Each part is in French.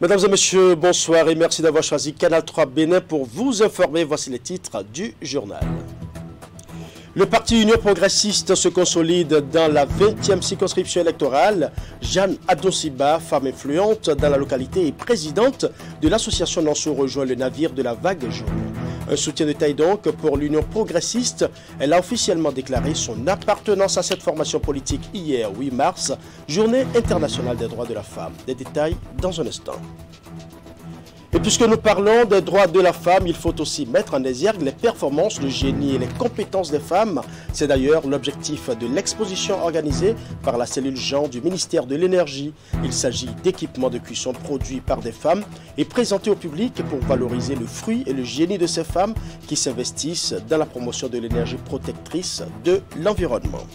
Mesdames et messieurs, bonsoir et merci d'avoir choisi Canal 3 Bénin pour vous informer. Voici les titres du journal. Le parti Union progressiste se consolide dans la 20e circonscription électorale. Jeanne Adonsiba, femme influente dans la localité et présidente de l'association Nansou, rejoint le navire de la vague jaune. Un soutien de taille donc pour l'Union progressiste. Elle a officiellement déclaré son appartenance à cette formation politique hier 8 mars, journée internationale des droits de la femme. Des détails dans un instant. Et puisque nous parlons des droits de la femme, il faut aussi mettre en exergue les performances, le génie et les compétences des femmes. C'est d'ailleurs l'objectif de l'exposition organisée par la cellule genre du ministère de l'Énergie. Il s'agit d'équipements de cuisson produits par des femmes et présentés au public pour valoriser le fruit et le génie de ces femmes qui s'investissent dans la promotion de l'énergie protectrice de l'environnement.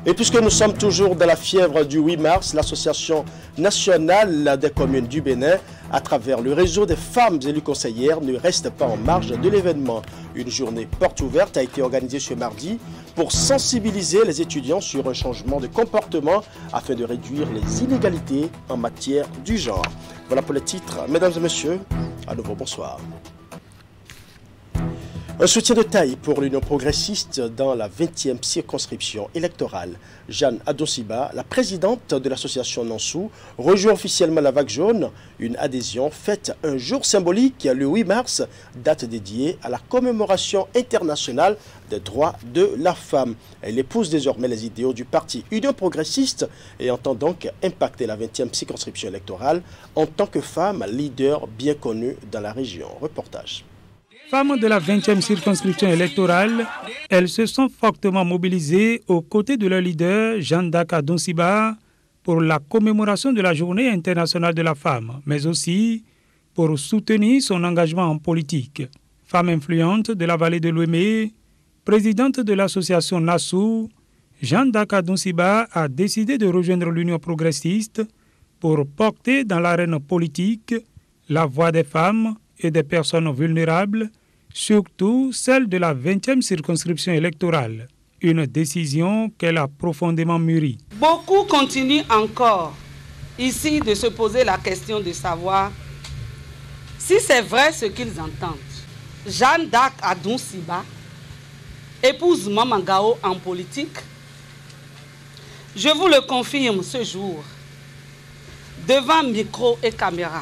Et puisque nous sommes toujours dans la fièvre du 8 mars, l'Association nationale des communes du Bénin, à travers le réseau des femmes élues conseillères, ne reste pas en marge de l'événement. Une journée porte ouverte a été organisée ce mardi pour sensibiliser les étudiants sur un changement de comportement afin de réduire les inégalités en matière du genre. Voilà pour les titres. Mesdames et messieurs, à nouveau bonsoir. Un soutien de taille pour l'Union progressiste dans la 20e circonscription électorale. Jeanne Adonsiba, la présidente de l'association Nansou, rejoint officiellement la vague jaune, une adhésion faite un jour symbolique, le 8 mars, date dédiée à la commémoration internationale des droits de la femme. Elle épouse désormais les idéaux du parti Union progressiste et entend donc impacter la 20e circonscription électorale en tant que femme leader bien connue dans la région. Reportage. Femmes de la 20e circonscription électorale, elles se sont fortement mobilisées aux côtés de leur leader, Jeanne Adonsiba, pour la commémoration de la Journée internationale de la femme, mais aussi pour soutenir son engagement en politique. Femme influente de la vallée de l'Ouémé, présidente de l'association Nassou, Jeanne Adonsiba a décidé de rejoindre l'Union progressiste pour porter dans l'arène politique la voix des femmes et des personnes vulnérables, surtout celle de la 20e circonscription électorale. Une décision qu'elle a profondément mûrie. Beaucoup continuent encore ici de se poser la question de savoir si c'est vrai ce qu'ils entendent. Jeanne Adonsiba épouse Maman Gao en politique. Je vous le confirme ce jour, devant micro et caméra.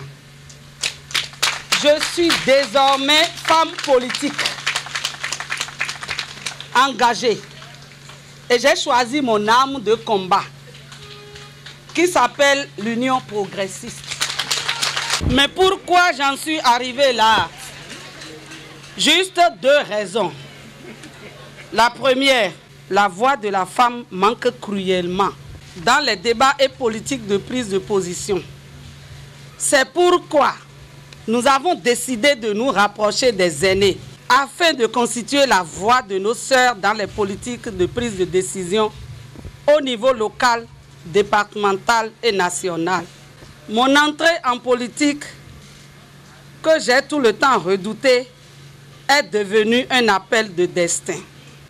Je suis désormais femme politique, engagée. Et j'ai choisi mon arme de combat, qui s'appelle l'Union progressiste. Mais pourquoi j'en suis arrivée là? Juste deux raisons. La première, la voix de la femme manque cruellement dans les débats et politiques de prise de position. C'est pourquoi nous avons décidé de nous rapprocher des aînés afin de constituer la voix de nos sœurs dans les politiques de prise de décision au niveau local, départemental et national. Mon entrée en politique, que j'ai tout le temps redoutée, est devenue un appel de destin.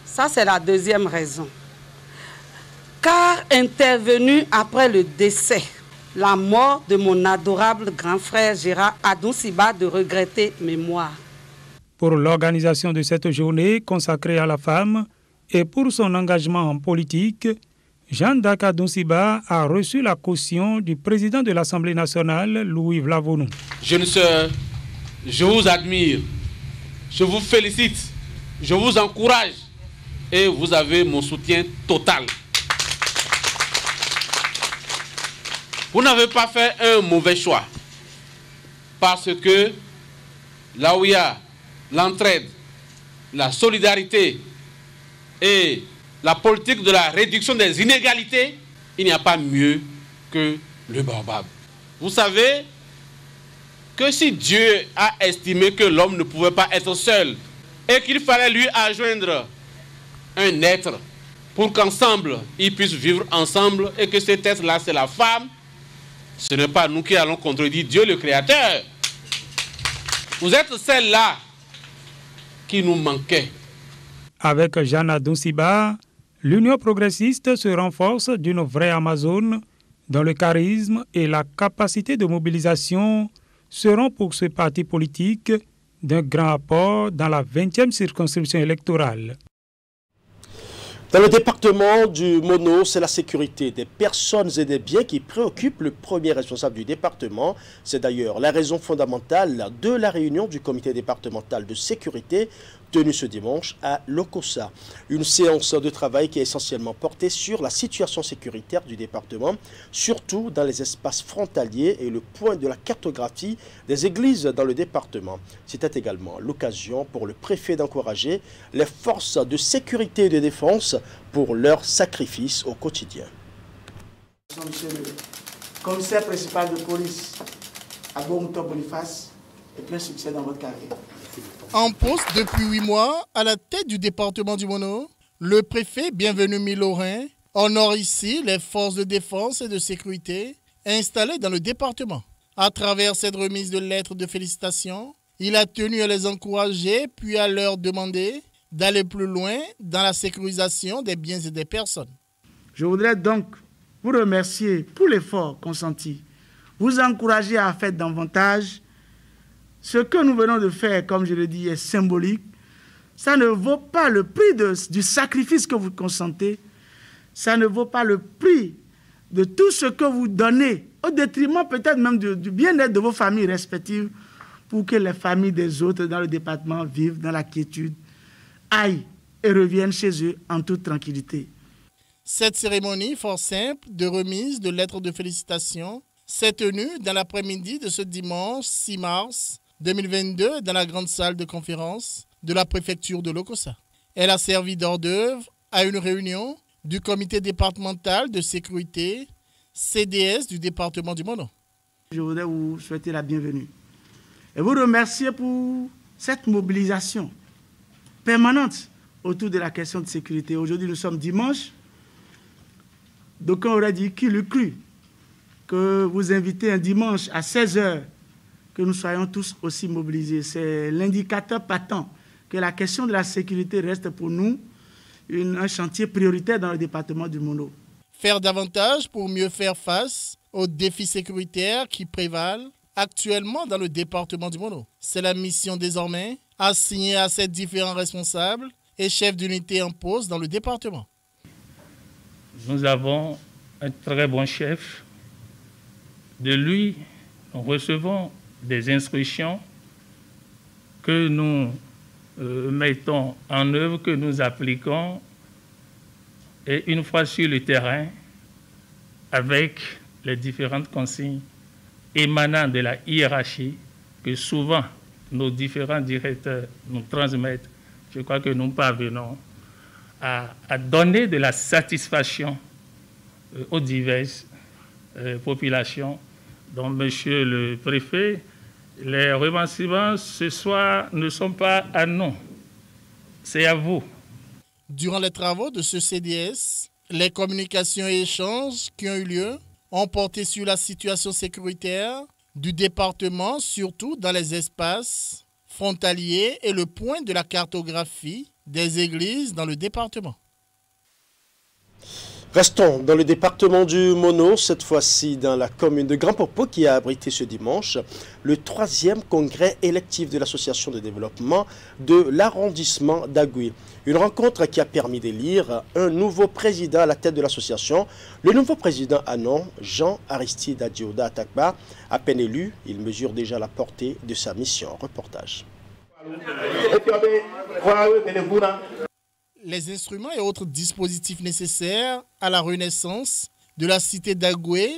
Ça, c'est la deuxième raison. Car intervenue après le décès, la mort de mon adorable grand frère Gérard Adonsiba de regretter mémoire. Pour l'organisation de cette journée consacrée à la femme et pour son engagement en politique, Jeanne Adonsiba a reçu la caution du président de l'Assemblée nationale, Louis Vlavonou. Jeune sœur, je vous admire, je vous félicite, je vous encourage et vous avez mon soutien total. Vous n'avez pas fait un mauvais choix, parce que là où il y a l'entraide, la solidarité et la politique de la réduction des inégalités, il n'y a pas mieux que le baobab. Vous savez que si Dieu a estimé que l'homme ne pouvait pas être seul et qu'il fallait lui adjoindre un être pour qu'ensemble ils puissent vivre ensemble et que cet être-là c'est la femme, ce n'est pas nous qui allons contredire Dieu le Créateur. Vous êtes celle-là qui nous manquait. Avec Jeanne Adonsiba, l'Union progressiste se renforce d'une vraie Amazone dont le charisme et la capacité de mobilisation seront pour ce parti politique d'un grand apport dans la 20e circonscription électorale. Dans le département du Mono, c'est la sécurité des personnes et des biens qui préoccupe le premier responsable du département. C'est d'ailleurs la raison fondamentale de la réunion du comité départemental de sécurité tenue ce dimanche à Lokossa. Une séance de travail qui est essentiellement portée sur la situation sécuritaire du département, surtout dans les espaces frontaliers et le point de la cartographie des églises dans le département. C'était également l'occasion pour le préfet d'encourager les forces de sécurité et de défense pour leur sacrifice au quotidien. Monsieur le commissaire principal de police, Agbo-Mouto Boniface, et plein succès dans votre carrière. En poste depuis 8 mois, à la tête du département du Mono, le préfet Bienvenu Milorin honore ici les forces de défense et de sécurité installées dans le département. À travers cette remise de lettres de félicitations, il a tenu à les encourager puis à leur demander d'aller plus loin dans la sécurisation des biens et des personnes. Je voudrais donc vous remercier pour l'effort consenti, vous encourager à faire davantage. Ce que nous venons de faire, comme je le dis, est symbolique. Ça ne vaut pas le prix du sacrifice que vous consentez. Ça ne vaut pas le prix de tout ce que vous donnez, au détriment peut-être même du bien-être de vos familles respectives, pour que les familles des autres dans le département vivent dans la quiétude, aillent et reviennent chez eux en toute tranquillité. Cette cérémonie fort simple de remise de lettres de félicitations s'est tenue dans l'après-midi de ce dimanche 6 mars 2022 dans la grande salle de conférence de la préfecture de Lokossa. Elle a servi d'hors d'œuvre à une réunion du comité départemental de sécurité CDS du département du Mono. Je voudrais vous souhaiter la bienvenue et vous remercier pour cette mobilisation permanente autour de la question de sécurité. Aujourd'hui, nous sommes dimanche. D'aucuns auraient dit qui l'eût cru que vous invitez un dimanche à 16h, que nous soyons tous aussi mobilisés. C'est l'indicateur patent que la question de la sécurité reste pour nous un chantier prioritaire dans le département du Mono. Faire davantage pour mieux faire face aux défis sécuritaires qui prévalent actuellement dans le département du Mono. C'est la mission désormais assignée à ces différents responsables et chefs d'unité en poste dans le département. Nous avons un très bon chef. De lui, nous recevons des instructions que nous mettons en œuvre, que nous appliquons, et une fois sur le terrain, avec les différentes consignes émanant de la hiérarchie que souvent nos différents directeurs nous transmettent, je crois que nous parvenons à donner de la satisfaction aux diverses populations. Donc, monsieur le préfet, les remerciements ce soir ne sont pas à nous, c'est à vous. Durant les travaux de ce CDS, les communications et échanges qui ont eu lieu ont porté sur la situation sécuritaire du département, surtout dans les espaces frontaliers et le point de la cartographie des églises dans le département. Restons dans le département du Mono, cette fois-ci dans la commune de Grand-Popo qui a abrité ce dimanche le 3e congrès électif de l'association de développement de l'arrondissement d'Agoué. Une rencontre qui a permis d'élire un nouveau président à la tête de l'association. Le nouveau président Anon, Jean Aristide Adjioda Atakba, à peine élu, il mesure déjà la portée de sa mission. Reportage. Les instruments et autres dispositifs nécessaires à la renaissance de la cité d'Agoué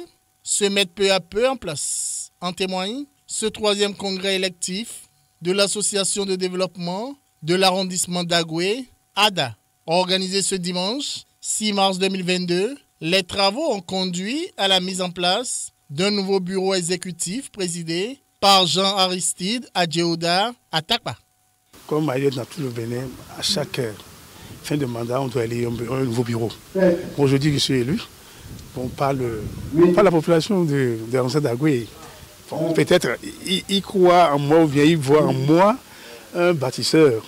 se mettent peu à peu en place. En témoigne ce 3e congrès électif de l'association de développement de l'arrondissement d'Agoué, ADA. Organisé ce dimanche 6 mars 2022, les travaux ont conduit à la mise en place d'un nouveau bureau exécutif présidé par Jean Aristide Adjioda Atakba. Comme ailleurs dans tout le Bénin, à chaque fin de mandat, on doit élire un nouveau bureau. Aujourd'hui, je suis élu. On parle la population de l'arrondissement d'Agoué. Peut-être ils croient en moi ou bien ils voient en moi un bâtisseur.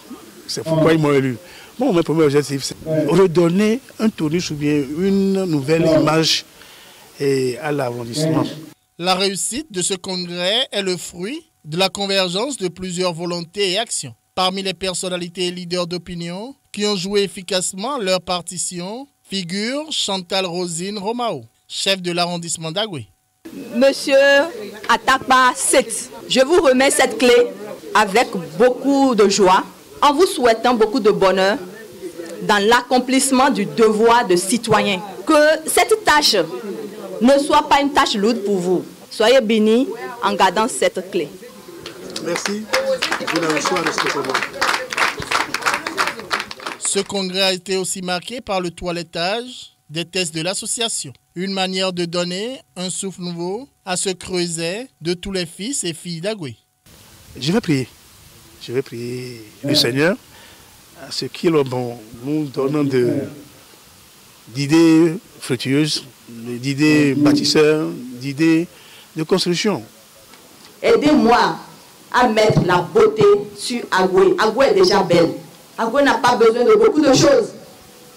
C'est pourquoi ils m'ont élu. Bon, mon premier objectif, c'est redonner un tournus ou bien une nouvelle image et à l'arrondissement. La réussite de ce congrès est le fruit de la convergence de plusieurs volontés et actions. Parmi les personnalités et leaders d'opinion qui ont joué efficacement leur partition, figure Chantal Rosine Romao, chef de l'arrondissement d'Agoué. Monsieur Atakba 7, je vous remets cette clé avec beaucoup de joie, en vous souhaitant beaucoup de bonheur dans l'accomplissement du devoir de citoyen. Que cette tâche ne soit pas une tâche lourde pour vous. Soyez bénis en gardant cette clé. Merci. Ce congrès a été aussi marqué par le toilettage des tests de l'association. Une manière de donner un souffle nouveau à ce creuset de tous les fils et filles d'Agoué. Je vais prier. Je vais prier le Seigneur à ce qu'il nous donne d'idées fructueuses, d'idées bâtisseurs, d'idées de construction. Aidez-moi à mettre la beauté sur Agoué. Agoué est déjà belle. Agoué n'a pas besoin de beaucoup de choses.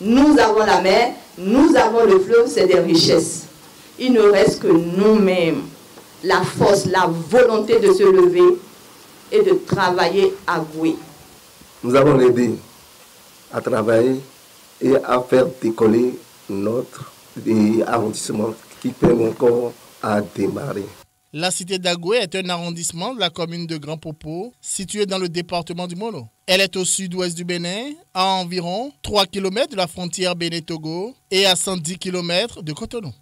Nous avons la mer, nous avons le fleuve, c'est des richesses. Il ne reste que nous-mêmes, la force, la volonté de se lever et de travailler à Agoué. Nous avons l'aidé à travailler et à faire décoller notre arrondissement qui peine encore à démarrer. La cité d'Agoué est un arrondissement de la commune de Grand Popo, situé dans le département du Molo. Elle est au sud-ouest du Bénin, à environ 3 km de la frontière Bénin-Togo et à 110 km de Cotonou.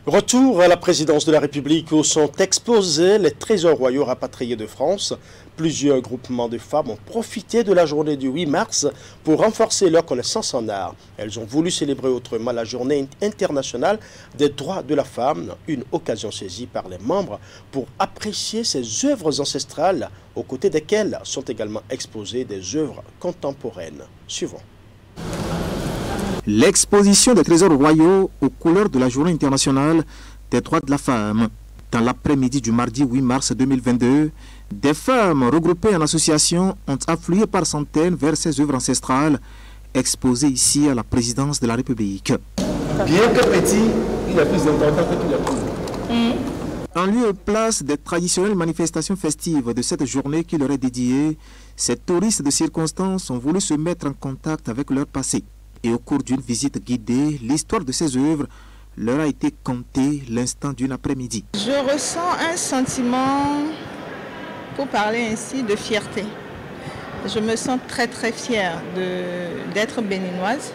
Retour à la présidence de la République où sont exposés les trésors royaux rapatriés de France. Plusieurs groupements de femmes ont profité de la journée du 8 mars pour renforcer leur connaissance en art. Elles ont voulu célébrer autrement la journée internationale des droits de la femme, une occasion saisie par les membres pour apprécier ces œuvres ancestrales, aux côtés desquelles sont également exposées des œuvres contemporaines. Suivons. L'exposition des trésors royaux aux couleurs de la Journée internationale des droits de la femme. Dans l'après-midi du mardi 8 mars 2022, des femmes regroupées en association ont afflué par centaines vers ces œuvres ancestrales exposées ici à la présidence de la République. Bien que petit, il est plus important que tout le monde. En lieu et place des traditionnelles manifestations festives de cette journée qui leur est dédiée, ces touristes de circonstance ont voulu se mettre en contact avec leur passé. Et au cours d'une visite guidée, l'histoire de ces œuvres leur a été contée l'instant d'une après-midi. Je ressens un sentiment, pour parler ainsi, de fierté. Je me sens très très fière d'être béninoise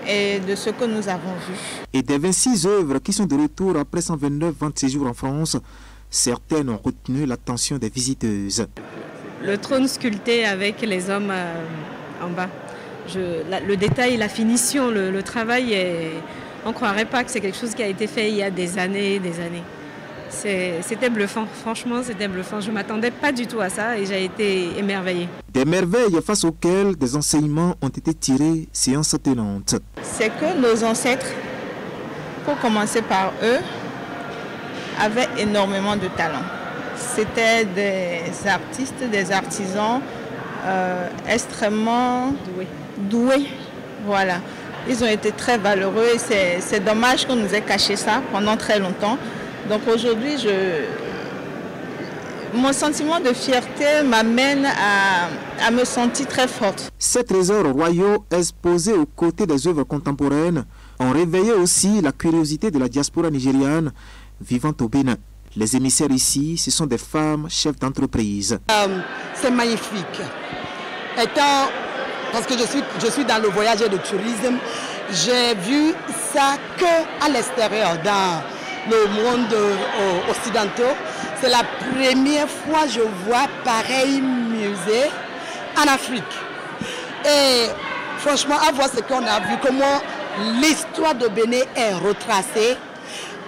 et de ce que nous avons vu. Et des 26 œuvres qui sont de retour après 129 ventes séjours en France, certaines ont retenu l'attention des visiteuses. Le trône sculpté avec les hommes en bas. Le détail, la finition, le travail, on ne croirait pas que c'est quelque chose qui a été fait il y a des années et des années. C'était bluffant, franchement c'était bluffant. Je ne m'attendais pas du tout à ça et j'ai été émerveillée. Des merveilles face auxquelles des enseignements ont été tirés, séance tenante. C'est que nos ancêtres, pour commencer par eux, avaient énormément de talent. C'était des artistes, des artisans extrêmement doués. Voilà. Ils ont été très valeureux et c'est dommage qu'on nous ait caché ça pendant très longtemps. Donc aujourd'hui, mon sentiment de fierté m'amène à me sentir très forte. Ces trésors royaux exposés aux côtés des œuvres contemporaines ont réveillé aussi la curiosité de la diaspora nigériane vivant au Bénin. Les émissaires ici, ce sont des femmes chefs d'entreprise. C'est magnifique. Parce que je suis dans le voyage de tourisme, j'ai vu ça qu'à l'extérieur, dans le monde occidental. C'est la première fois que je vois pareil musée en Afrique. Et franchement, à voir ce qu'on a vu, comment l'histoire de Bénin est retracée,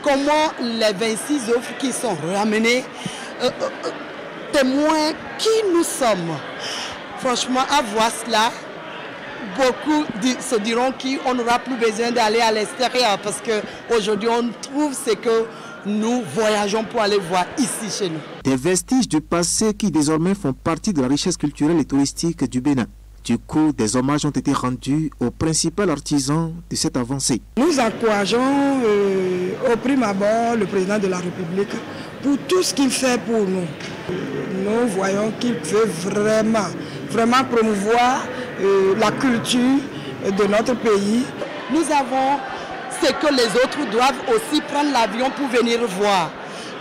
comment les 26 œuvres qui sont ramenées témoignent qui nous sommes. Franchement, à voir cela, beaucoup se diront qu'on n'aura plus besoin d'aller à l'extérieur parce qu'aujourd'hui, on trouve ce que nous voyageons pour aller voir ici chez nous. Des vestiges du passé qui désormais font partie de la richesse culturelle et touristique du Bénin. Du coup, des hommages ont été rendus au principal artisan de cette avancée. Nous encourageons au prime abord le président de la République pour tout ce qu'il fait pour nous. Nous voyons qu'il veut vraiment promouvoir la culture de notre pays. Nous avons ce que les autres doivent aussi prendre l'avion pour venir voir.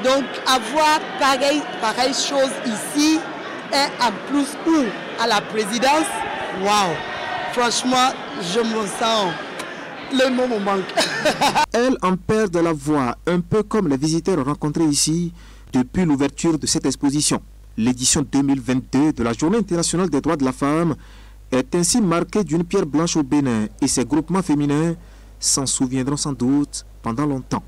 Donc avoir pareille chose ici et en plus ou à la présidence, waouh, franchement, je me sens, le mot me manque. Elle en perd de la voix, un peu comme les visiteurs rencontrés ici depuis l'ouverture de cette exposition. L'édition 2022 de la Journée internationale des droits de la femme est ainsi marquée d'une pierre blanche au Bénin et ses groupements féminins s'en souviendront sans doute pendant longtemps.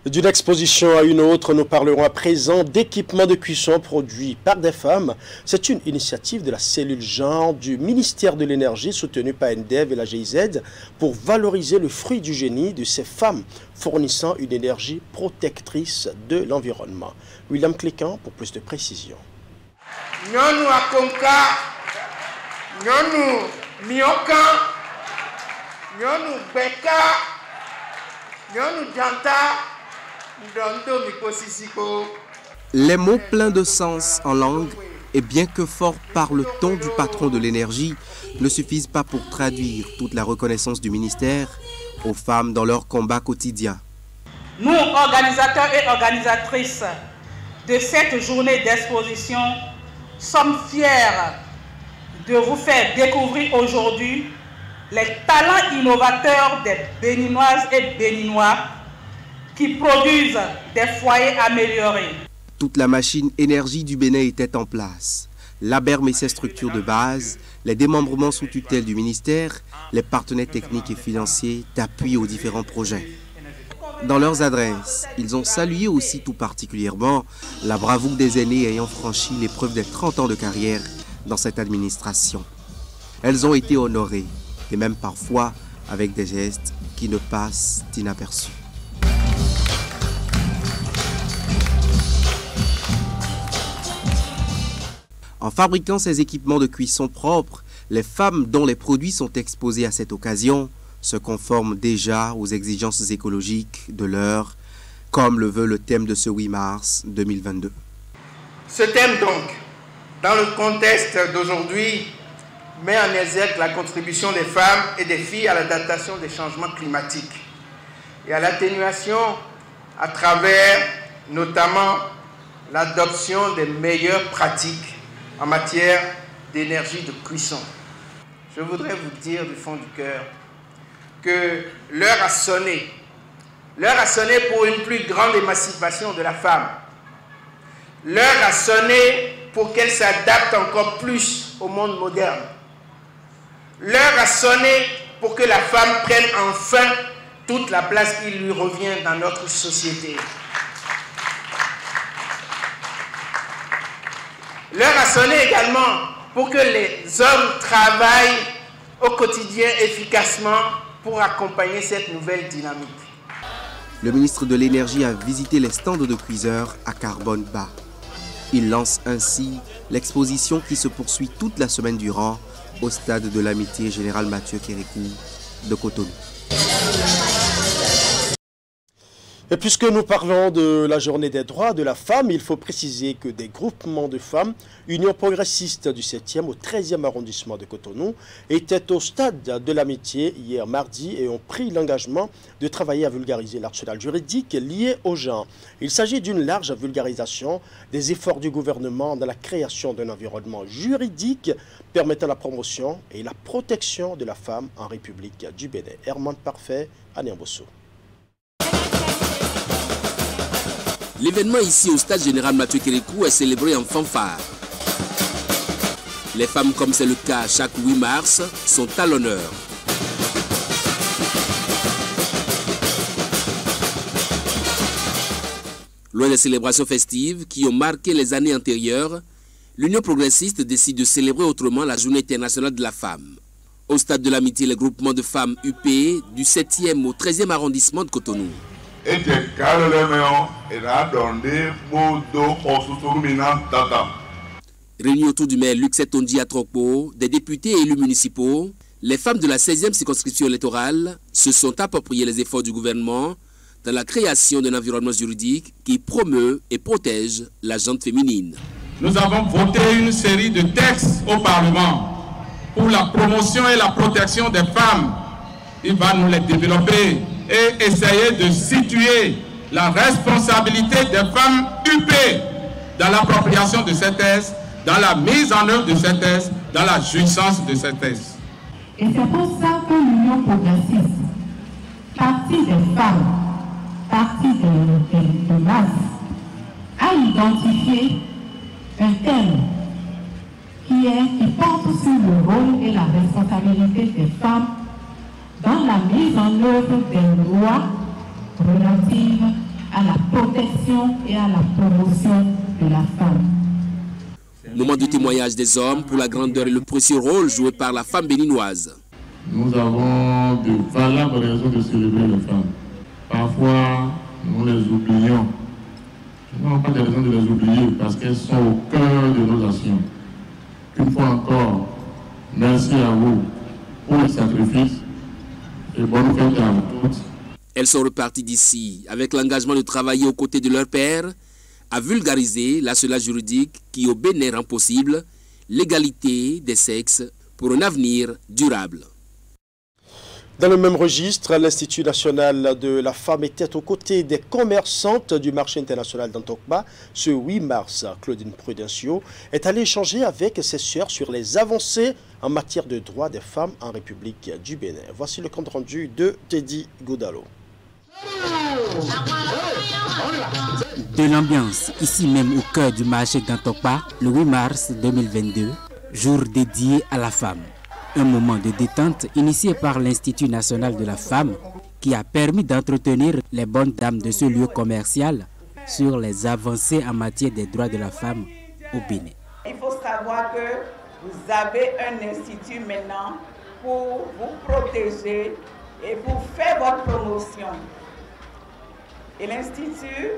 D'une exposition à une autre, nous parlerons à présent d'équipements de cuisson produits par des femmes. C'est une initiative de la cellule genre du ministère de l'Énergie soutenue par NDEV et la GIZ pour valoriser le fruit du génie de ces femmes fournissant une énergie protectrice de l'environnement. William Clécan pour plus de précisions. Nyonou Akonka, Nyonou Mioka, Nyonou Beka, Nyonou Janta. Les mots pleins de sens en langue, et bien que fort par le ton du patron de l'énergie, ne suffisent pas pour traduire toute la reconnaissance du ministère aux femmes dans leur combat quotidien. Nous, organisateurs et organisatrices de cette journée d'exposition, sommes fiers de vous faire découvrir aujourd'hui les talents innovateurs des Béninoises et Béninois qui produisent des foyers améliorés. Toute la machine énergie du Bénin était en place. L'ABERM et ses structures de base, les démembrements sous tutelle du ministère, les partenaires techniques et financiers d'appuie aux différents projets. Dans leurs adresses, ils ont salué aussi tout particulièrement la bravoure des aînés ayant franchi l'épreuve des 30 ans de carrière dans cette administration. Elles ont été honorées, et même parfois avec des gestes qui ne passent inaperçus. En fabriquant ces équipements de cuisson propres, les femmes dont les produits sont exposés à cette occasion se conforment déjà aux exigences écologiques de l'heure, comme le veut le thème de ce 8 mars 2022. Ce thème donc, dans le contexte d'aujourd'hui, met en exergue la contribution des femmes et des filles à l'adaptation des changements climatiques et à l'atténuation à travers notamment l'adoption des meilleures pratiques en matière d'énergie de cuisson. Je voudrais vous dire du fond du cœur que l'heure a sonné. L'heure a sonné pour une plus grande émancipation de la femme. L'heure a sonné pour qu'elle s'adapte encore plus au monde moderne. L'heure a sonné pour que la femme prenne enfin toute la place qui lui revient dans notre société. L'heure a sonné également pour que les hommes travaillent au quotidien efficacement pour accompagner cette nouvelle dynamique. Le ministre de l'Énergie a visité les stands de cuiseurs à carbone bas. Il lance ainsi l'exposition qui se poursuit toute la semaine durant au stade de l'Amitié Général Mathieu Kérékou de Cotonou. Et puisque nous parlons de la journée des droits de la femme, il faut préciser que des groupements de femmes, Union progressiste du 7e au 13e arrondissement de Cotonou, étaient au stade de l'Amitié hier mardi et ont pris l'engagement de travailler à vulgariser l'arsenal juridique lié au genre. Il s'agit d'une large vulgarisation des efforts du gouvernement dans la création d'un environnement juridique permettant la promotion et la protection de la femme en République du Bénin. Herman Parfait, Anéambosso. L'événement ici au stade général Mathieu Kérékou est célébré en fanfare. Les femmes, comme c'est le cas chaque 8 mars, sont à l'honneur. Loin des célébrations festives qui ont marqué les années antérieures, l'Union progressiste décide de célébrer autrement la Journée internationale de la femme. Au stade de l'Amitié, les groupements de femmes UPE du 7e au 13e arrondissement de Cotonou. Réunis autour du maire Luc Setonji Atrokpo, des députés et élus municipaux, les femmes de la 16e circonscription électorale se sont appropriées les efforts du gouvernement dans la création d'un environnement juridique qui promeut et protège la gente féminine. Nous avons voté une série de textes au Parlement pour la promotion et la protection des femmes. Il va nous les développer et essayer de situer la responsabilité des femmes UP dans l'appropriation de ces textes, dans la mise en œuvre de ces textes, dans la jouissance de ces textes. Et c'est pour ça que l'Union progressiste, parti des femmes, parti de masse, a identifié un thème qui porte sur le rôle et la responsabilité des femmes dans la mise en œuvre des lois relatives à la protection et à la promotion de la femme. Moment de témoignage des hommes pour la grandeur et le précieux rôle joué par la femme béninoise. Nous avons de valables raisons de célébrer les femmes. Parfois, nous les oublions. Nous n'avons pas de raison de les oublier parce qu'elles sont au cœur de nos actions. Une fois encore, merci à vous pour le sacrifice et bonne fête à vous toutes. Elles sont reparties d'ici avec l'engagement de travailler aux côtés de leur père à vulgariser l'arsenal juridique qui au Bénin rend possible l'égalité des sexes pour un avenir durable. Dans le même registre, l'Institut national de la femme était aux côtés des commerçantes du marché international d'Antokba ce 8 mars. Claudine Prudencio est allée échanger avec ses sœurs sur les avancées en matière de droits des femmes en République du Bénin. Voici le compte rendu de Teddy Godalo. De l'ambiance ici même au cœur du marché d'Antokba le 8 mars 2022, jour dédié à la femme. Un moment de détente initié par l'Institut national de la femme qui a permis d'entretenir les bonnes dames de ce lieu commercial sur les avancées en matière des droits de la femme au Bénin. Il faut savoir que vous avez un institut maintenant pour vous protéger et pour faire votre promotion. Et l'Institut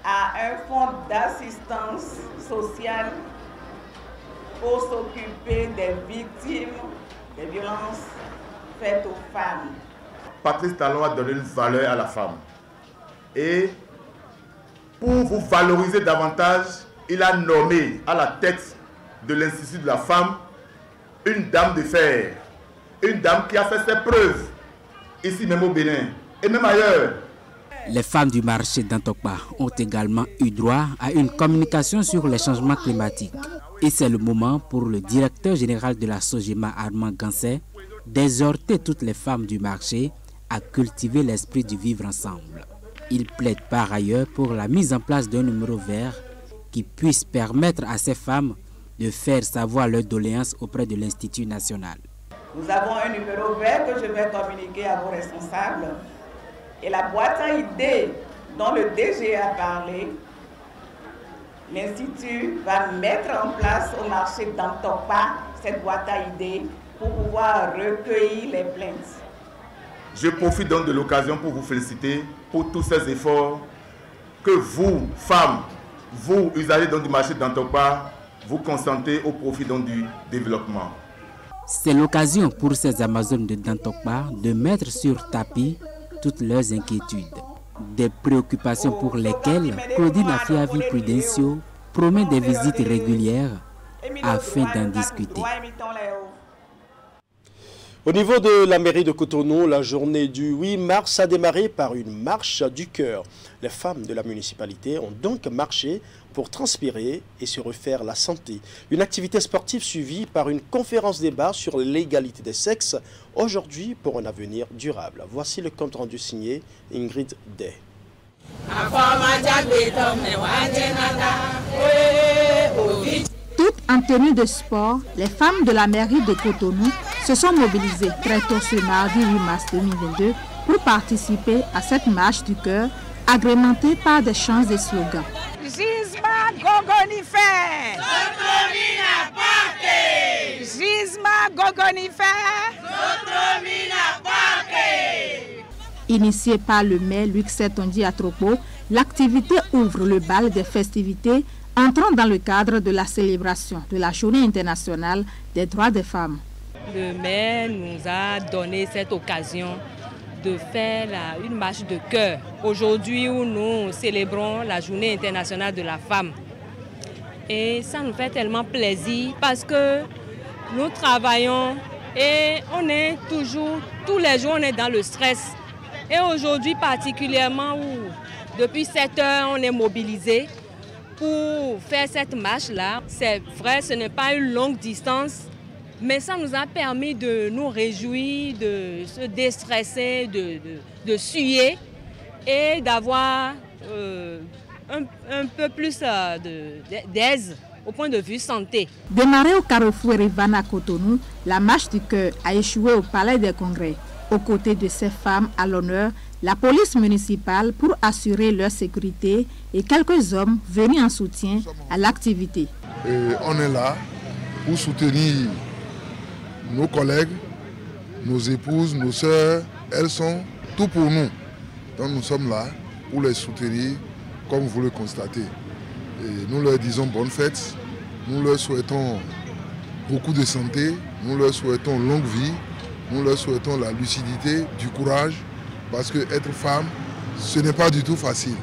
a un fonds d'assistance sociale pour s'occuper des victimes des violences faites aux femmes. Patrice Talon a donné une valeur à la femme. Et pour vous valoriser davantage, il a nommé à la tête de l'Institut de la femme une dame de fer. Une dame qui a fait ses preuves, ici même au Bénin et même ailleurs. Les femmes du marché d'Antokba ont également eu droit à une communication sur les changements climatiques. Et c'est le moment pour le directeur général de la Sogema, Armand Gansé, d'exhorter toutes les femmes du marché à cultiver l'esprit du vivre ensemble. Il plaide par ailleurs pour la mise en place d'un numéro vert qui puisse permettre à ces femmes de faire savoir leurs doléances auprès de l'Institut national. Nous avons un numéro vert que je vais communiquer à vos responsables. Et la boîte à idées dont le DG a parlé, l'Institut va mettre en place au marché d'Antokba cette boîte à idées pour pouvoir recueillir les plaintes. Je profite donc de l'occasion pour vous féliciter pour tous ces efforts que vous, femmes, vous, usagers donc du marché d'Antokba, vous consentez au profit donc du développement. C'est l'occasion pour ces Amazones de Dantokba de mettre sur tapis toutes leurs inquiétudes. Des préoccupations pour lesquelles Claudine Afiavi Prudencio promet des visites régulières afin d'en discuter. Au niveau de la mairie de Cotonou, la journée du 8 mars a démarré par une marche du cœur. Les femmes de la municipalité ont donc marché pour transpirer et se refaire la santé. Une activité sportive suivie par une conférence débat sur l'égalité des sexes, aujourd'hui pour un avenir durable. Voici le compte rendu signé Ingrid Day. Toutes en tenue de sport, les femmes de la mairie de Cotonou se sont mobilisées très tôt ce mardi 8 mars 2022 pour participer à cette marche du cœur agrémentée par des chants et slogans. Gisma Gogonifer, Sotromina Parke. Gisma Gogonifer, Sotromina Parke. Initiée par le maire Luc Setonji Atrokpo, l'activité ouvre le bal des festivités entrant dans le cadre de la célébration de la Journée internationale des droits des femmes. Le maire nous a donné cette occasion de faire une marche de cœur. Aujourd'hui où nous célébrons la Journée internationale de la femme. Et ça nous fait tellement plaisir parce que nous travaillons et on est toujours, tous les jours on est dans le stress. Et aujourd'hui particulièrement où depuis 7 heures on est mobilisé pour faire cette marche-là. C'est vrai, ce n'est pas une longue distance. Mais ça nous a permis de nous réjouir, de se déstresser, de suer et d'avoir un peu plus d'aise au point de vue santé. Démarrée au carrefour Erevan à Cotonou, la marche du cœur a échoué au Palais des Congrès. Aux côtés de ces femmes à l'honneur, la police municipale pour assurer leur sécurité et quelques hommes venus en soutien à l'activité. On est là pour soutenir nos collègues, nos épouses, nos sœurs, elles sont tout pour nous. Donc nous sommes là pour les soutenir comme vous le constatez. Et nous leur disons bonne fête, nous leur souhaitons beaucoup de santé, nous leur souhaitons longue vie, nous leur souhaitons la lucidité, du courage, parce que être femme, ce n'est pas du tout facile.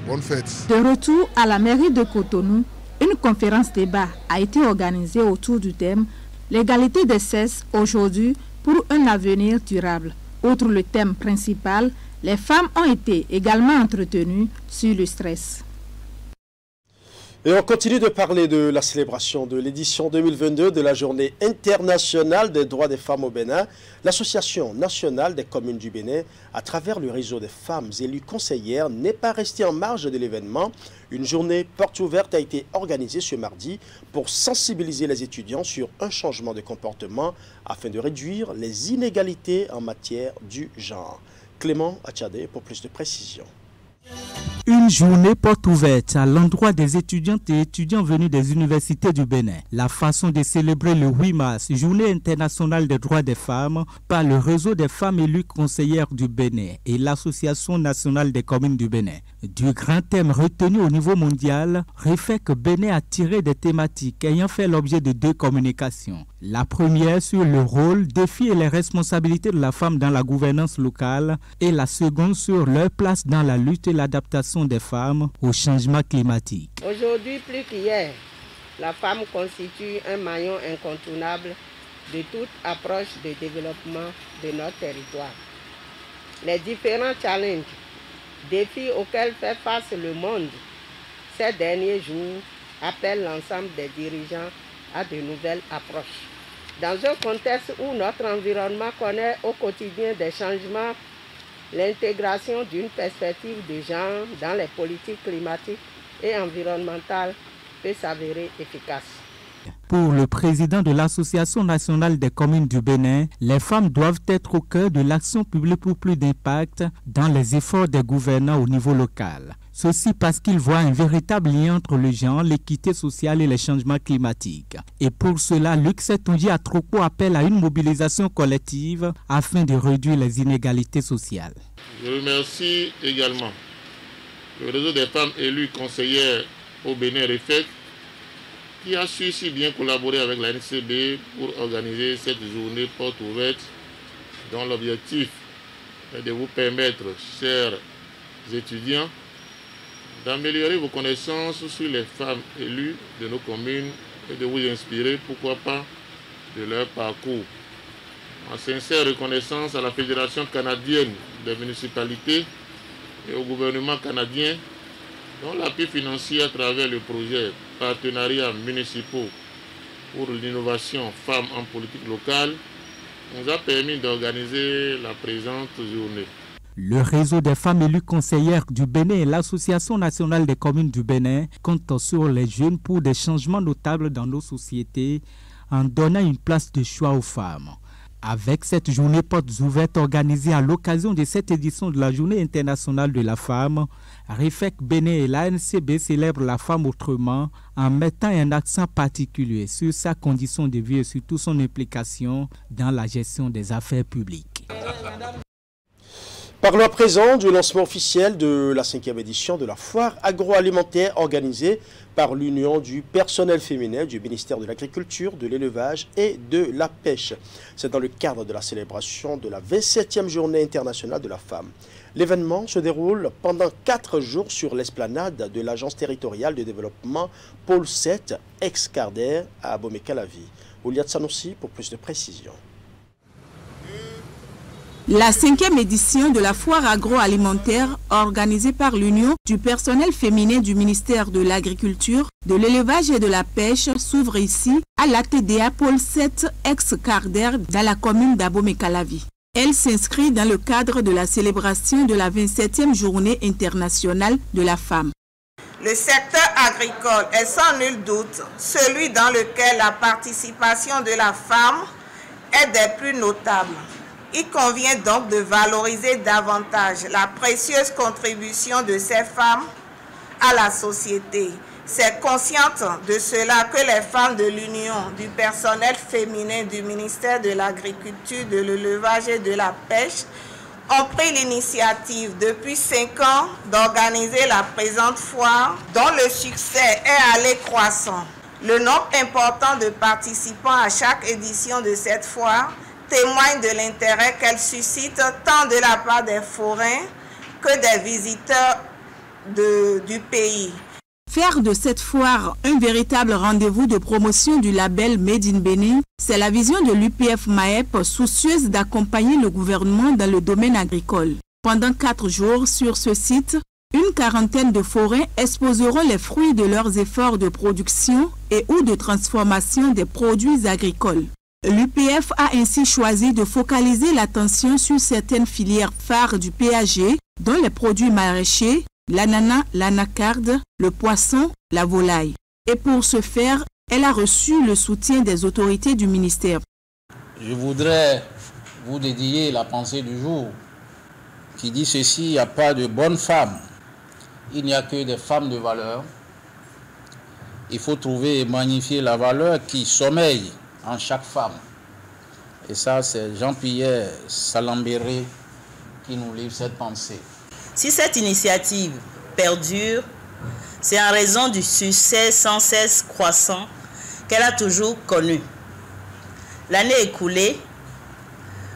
Bonne fête. De retour à la mairie de Cotonou, une conférence débat a été organisée autour du thème l'égalité des sexes aujourd'hui pour un avenir durable. Outre le thème principal, les femmes ont été également entretenues sur le stress. Et on continue de parler de la célébration de l'édition 2022 de la Journée internationale des droits des femmes au Bénin. L'Association nationale des communes du Bénin, à travers le réseau des femmes élues conseillères, n'est pas restée en marge de l'événement. Une journée porte ouverte a été organisée ce mardi pour sensibiliser les étudiants sur un changement de comportement afin de réduire les inégalités en matière du genre. Clément Achadé pour plus de précisions. Une journée porte ouverte à l'endroit des étudiantes et étudiants venus des universités du Bénin. La façon de célébrer le 8 mars, Journée internationale des droits des femmes, par le réseau des femmes élues conseillères du Bénin et l'Association nationale des communes du Bénin. Du grand thème retenu au niveau mondial, REFEC Bénin a tiré des thématiques ayant fait l'objet de 2 communications. La première sur le rôle, défis et les responsabilités de la femme dans la gouvernance locale et la seconde sur leur place dans la lutte et l'adaptation des femmes au changement climatique. Aujourd'hui, plus qu'hier, la femme constitue un maillon incontournable de toute approche de développement de notre territoire. Les différents challenges, défis auxquels fait face le monde ces derniers jours appellent l'ensemble des dirigeants à de nouvelles approches. Dans un contexte où notre environnement connaît au quotidien des changements, l'intégration d'une perspective de genre dans les politiques climatiques et environnementales peut s'avérer efficace. Pour le président de l'Association nationale des communes du Bénin, les femmes doivent être au cœur de l'action publique pour plus d'impact dans les efforts des gouvernants au niveau local. Ceci parce qu'il voit un véritable lien entre le genre, l'équité sociale et les changements climatiques. Et pour cela, Luc Setonji à Troko appelle à une mobilisation collective afin de réduire les inégalités sociales. Je remercie également le réseau des femmes élues conseillères au Bénin REFEC qui a su si bien collaborer avec la NCB pour organiser cette journée porte ouverte dont l'objectif est de vous permettre, chers étudiants, d'améliorer vos connaissances sur les femmes élues de nos communes et de vous inspirer, pourquoi pas, de leur parcours. En sincère reconnaissance à la Fédération canadienne des municipalités et au gouvernement canadien, dont l'appui financier à travers le projet Partenariats municipaux pour l'innovation femmes en politique locale nous a permis d'organiser la présente journée. Le réseau des femmes élues conseillères du Bénin et l'Association nationale des communes du Bénin comptent sur les jeunes pour des changements notables dans nos sociétés en donnant une place de choix aux femmes. Avec cette journée portes ouvertes organisée à l'occasion de cette édition de la Journée internationale de la femme, REFEC Bénin et l'ANCB célèbrent la femme autrement en mettant un accent particulier sur sa condition de vie et surtout son implication dans la gestion des affaires publiques. Parlons à présent du lancement officiel de la 5e édition de la foire agroalimentaire organisée par l'Union du personnel féminin du ministère de l'Agriculture, de l'Élevage et de la Pêche. C'est dans le cadre de la célébration de la 27e journée internationale de la femme. L'événement se déroule pendant 4 jours sur l'esplanade de l'Agence territoriale de développement Pôle 7, ex-Carder à Abomey-Calavi. Ouliat Sanoussi pour plus de précisions. La 5e édition de la foire agroalimentaire organisée par l'Union du personnel féminin du ministère de l'Agriculture, de l'Élevage et de la Pêche s'ouvre ici à l'ATDA Pôle 7 ex-Carder dans la commune d'Abomey-Calavi. Elle s'inscrit dans le cadre de la célébration de la 27e journée internationale de la femme. Le secteur agricole est sans nul doute celui dans lequel la participation de la femme est des plus notables. Il convient donc de valoriser davantage la précieuse contribution de ces femmes à la société. C'est consciente de cela que les femmes de l'Union du personnel féminin du ministère de l'Agriculture, de l'Élevage et de la Pêche ont pris l'initiative depuis 5 ans d'organiser la présente foire dont le succès est allé croissant. Le nombre important de participants à chaque édition de cette foire témoigne de l'intérêt qu'elle suscite tant de la part des forains que des visiteurs du pays. Faire de cette foire un véritable rendez-vous de promotion du label Made in Bénin, c'est la vision de l'UPF-MAEP soucieuse d'accompagner le gouvernement dans le domaine agricole. Pendant 4 jours sur ce site, une quarantaine de forains exposeront les fruits de leurs efforts de production et ou de transformation des produits agricoles. L'UPF a ainsi choisi de focaliser l'attention sur certaines filières phares du PAG, dont les produits maraîchers, l'ananas, l'anacarde, le poisson, la volaille. Et pour ce faire, elle a reçu le soutien des autorités du ministère. Je voudrais vous dédier la pensée du jour qui dit ceci: il n'y a pas de bonnes femmes, il n'y a que des femmes de valeur. Il faut trouver et magnifier la valeur qui sommeille en chaque femme. Et ça, c'est Jean-Pierre Salambéré qui nous livre cette pensée. Si cette initiative perdure, c'est en raison du succès sans cesse croissant qu'elle a toujours connu. L'année écoulée,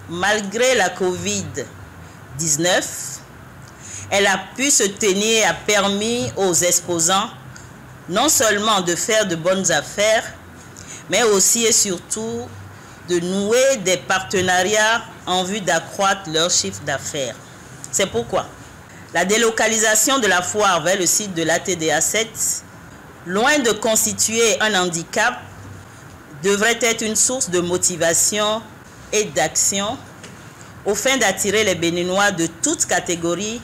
malgré la Covid-19, elle a pu se tenir et a permis aux exposants non seulement de faire de bonnes affaires, mais aussi et surtout de nouer des partenariats en vue d'accroître leur chiffre d'affaires. C'est pourquoi la délocalisation de la foire vers le site de l'ATDA 7, loin de constituer un handicap, devrait être une source de motivation et d'action au fin d'attirer les Béninois de toutes catégories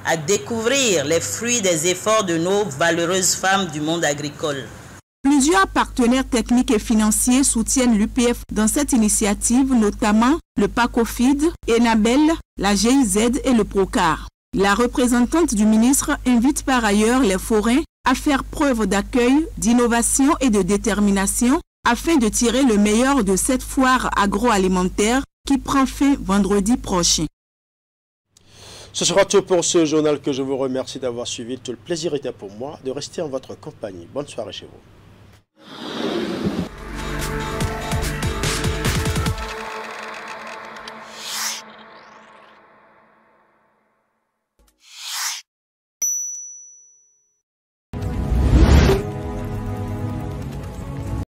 à découvrir les fruits des efforts de nos valeureuses femmes du monde agricole. Plusieurs partenaires techniques et financiers soutiennent l'UPF dans cette initiative, notamment le PACOFID, Enabel, la GIZ et le Procar. La représentante du ministre invite par ailleurs les forains à faire preuve d'accueil, d'innovation et de détermination afin de tirer le meilleur de cette foire agroalimentaire qui prend fin vendredi prochain. Ce sera tout pour ce journal que je vous remercie d'avoir suivi. Tout le plaisir était pour moi de rester en votre compagnie. Bonne soirée chez vous.